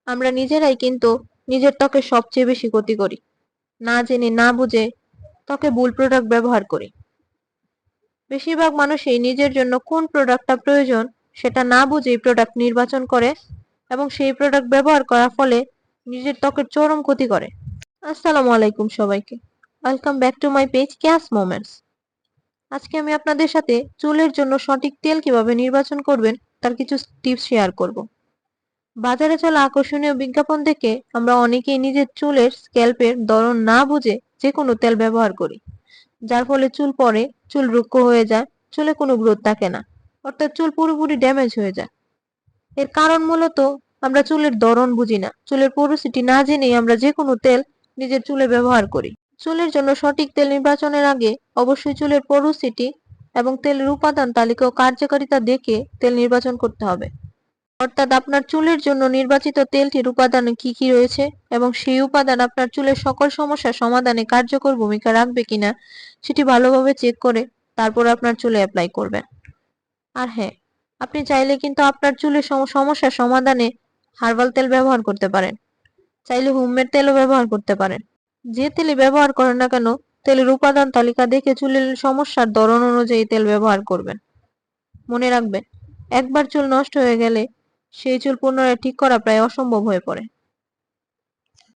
আমরা নিজেরাই কিন্তু নিজের ত্বকের সবচেয়ে বেশি ক্ষতি করি। না জেনে না বুঝে ত্বকে ভুল প্রোডাক্ট ব্যবহার করি। বেশিরভাগ মানুষই নিজের জন্য কোন প্রোডাক্টটা প্রয়োজন সেটা না বুঝেই প্রোডাক্ট নির্বাচন করে এবং সেই প্রোডাক্ট ব্যবহার করার ফলে নিজের ত্বকের চরম ক্ষতি করে। আসসালামু আলাইকুম সবাইকে। Welcome back to my page cash moments. আজকে আমি আপনাদের সাথে চুলের জন্য সঠিক তেল কিভাবে নির্বাচন করবেন তার কিছু টিপস শেয়ার করব। বাজারে চলা আকর্ষণীয় বিজ্ঞাপন দেখে আমরা অনেকেই নিজের চুলের স্ক্যাল্পের ধরন না বুঝে যে কোনো তেল ব্যবহার করি, যার ফলে চুল পড়ে, চুল রুক্ষ হয়ে যায়, চুলে কোনো গ্রোথ থাকে না, অর্থাৎ চুল পুরোপুরি ড্যামেজ হয়ে যায়। এর কারণ মূলত আমরা চুলের ধরন বুঝি না, চুলের পোরোসিটি না জেনেই আমরা যে কোনো তেল নিজের চুলে ব্যবহার করি। চুলের জন্য সঠিক তেল নির্বাচনের আগে অবশ্যই চুলের পোরোসিটি এবং তেলের উপাদান তালিকা ও কার্যকারিতা দেখে তেল নির্বাচন করতে হবে। অর্থাৎ আপনার চুলের জন্য নির্বাচিত তেলটির উপাদানে কি কি রয়েছে এবং সেই উপাদান আপনার চুলের সকল সমস্যার সমাধানে কার্যকর ভূমিকা রাখবে কিনা সেটি ভালোভাবে চেক করে তারপর আপনার চুলে অ্যাপ্লাই করবেন। আর হ্যাঁ, আপনি চাইলে কিন্তু আপনার চুলের সমস্যার সমাধানে হার্বাল তেল ব্যবহার করতে পারেন, চাইলে হোমমেড তেলও ব্যবহার করতে পারেন। যে তেলই ব্যবহার করেন না কেন, তেলের উপাদান তালিকা দেখে চুলের সমস্যার ধরন অনুযায়ী তেল ব্যবহার করবেন। মনে রাখবেন, একবার চুল নষ্ট হয়ে গেলে সেই চুল পুনরায় ঠিক করা প্রায় অসম্ভব হয়ে পড়ে।